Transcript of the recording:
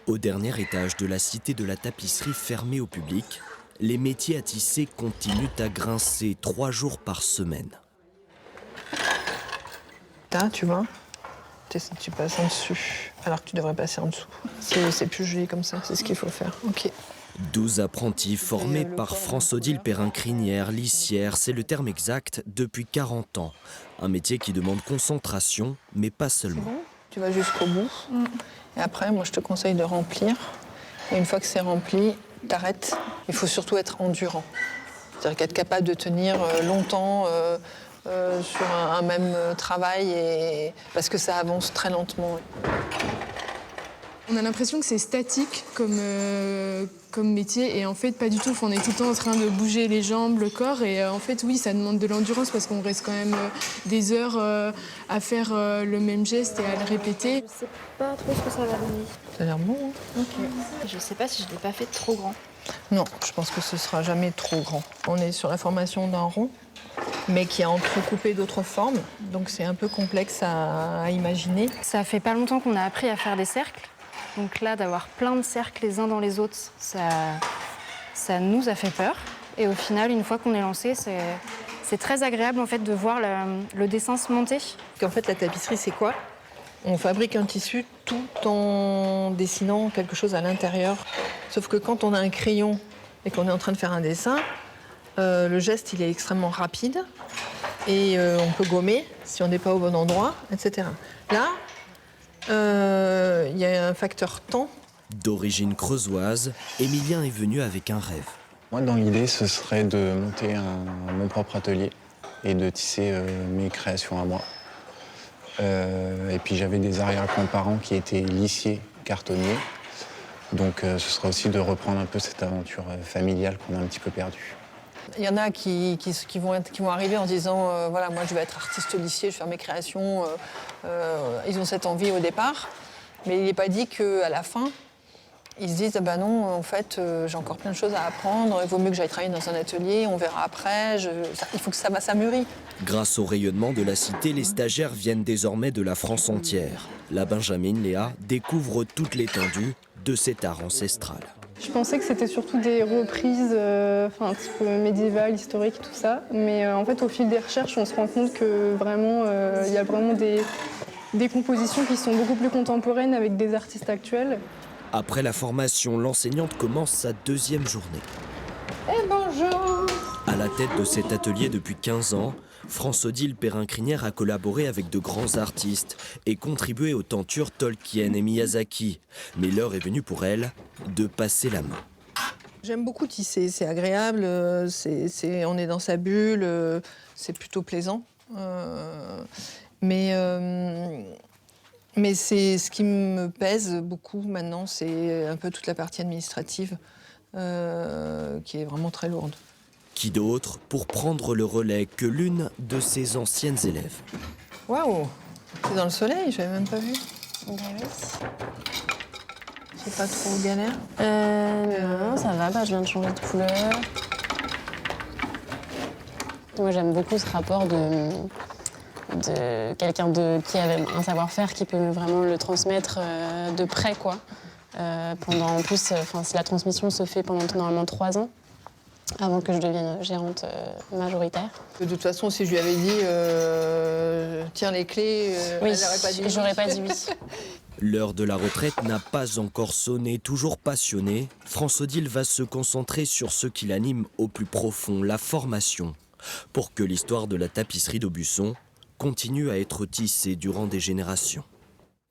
Au dernier étage de la cité de la tapisserie fermée au public, les métiers à tisser continuent à grincer 3 jours par semaine. Là, tu vois, tu passes en dessus, alors que tu devrais passer en dessous. C'est plus joli comme ça, c'est ce qu'il faut faire. Ok. 12 apprentis formés par France-Odile Perrin-Crinière, lissière, c'est le terme exact, depuis 40 ans. Un métier qui demande concentration, mais pas seulement. Bon, tu vas jusqu'au bout. Et après, moi, je te conseille de remplir. Et une fois que c'est rempli, t'arrêtes. Il faut surtout être endurant. C'est-à-dire qu'être capable de tenir longtemps sur un même travail, parce que ça avance très lentement. On a l'impression que c'est statique comme métier et en fait pas du tout. On est tout le temps en train de bouger les jambes, le corps et en fait oui ça demande de l'endurance parce qu'on reste quand même des heures à faire le même geste et à le répéter. Je sais pas trop ce que ça va donner. Ça a l'air bon, hein? Ok. Je sais pas si je l'ai pas fait trop grand. Non, je pense que ce sera jamais trop grand. On est sur la formation d'un rond, mais qui a entrecoupé d'autres formes, donc c'est un peu complexe à imaginer. Ça fait pas longtemps qu'on a appris à faire des cercles. Donc là, d'avoir plein de cercles les uns dans les autres, ça nous a fait peur. Et au final, une fois qu'on est lancé, c'est très agréable en fait, de voir le dessin se monter. En fait, la tapisserie, c'est quoi? On fabrique un tissu tout en dessinant quelque chose à l'intérieur. Sauf que quand on a un crayon et qu'on est en train de faire un dessin, le geste il est extrêmement rapide et on peut gommer si on n'est pas au bon endroit, etc. Là, il y a un facteur temps. D'origine creusoise, Émilien est venu avec un rêve. Moi, dans l'idée, ce serait de monter mon propre atelier et de tisser mes créations à moi. Et puis j'avais des arrière-grands-parents qui étaient lissiers, cartonniers. Donc ce serait aussi de reprendre un peu cette aventure familiale qu'on a un petit peu perdue. Il y en a qui vont arriver en disant voilà, moi je vais être artiste lissier, je vais faire mes créations. Ils ont cette envie au départ, mais il n'est pas dit qu'à la fin, ils se disent ah ben non, en fait, j'ai encore plein de choses à apprendre, il vaut mieux que j'aille travailler dans un atelier, on verra après, il faut que ça mûrit. Grâce au rayonnement de la cité, les stagiaires viennent désormais de la France entière. La Benjamine Léa découvre toute l'étendue de cet art ancestral. Je pensais que c'était surtout des reprises un petit peu médiévales, historiques, tout ça. Mais en fait, au fil des recherches, on se rend compte que vraiment, il y a vraiment des compositions qui sont beaucoup plus contemporaines avec des artistes actuels. Après la formation, l'enseignante commence sa 2e journée. Eh bonjour! À la tête de cet atelier depuis 15 ans, France-Odile Perrin-Crinière a collaboré avec de grands artistes et contribué aux tentures Tolkien et Miyazaki. Mais l'heure est venue pour elle de passer la main. J'aime beaucoup tisser, c'est agréable, on est dans sa bulle, c'est plutôt plaisant. Mais c'est ce qui me pèse beaucoup maintenant, c'est un peu toute la partie administrative qui est vraiment très lourde. Qui d'autre pour prendre le relais que l'une de ses anciennes élèves. Waouh, c'est dans le soleil, j'avais même pas vu. Ben oui. C'est pas trop galère? Non, ça va, je viens de changer de couleur. Moi, j'aime beaucoup ce rapport de quelqu'un qui a un savoir-faire qui peut vraiment le transmettre de près, quoi. En plus, la transmission se fait pendant normalement 3 ans. Avant que je devienne gérante majoritaire. De toute façon, si je lui avais dit tiens les clés, oui, elle n'aurait pas dit oui. J'aurais pas dit oui. L'heure de la retraite n'a pas encore sonné. Toujours passionnée, France-Odile va se concentrer sur ce qui l'anime au plus profond, la formation, pour que l'histoire de la tapisserie d'Aubusson continue à être tissée durant des générations.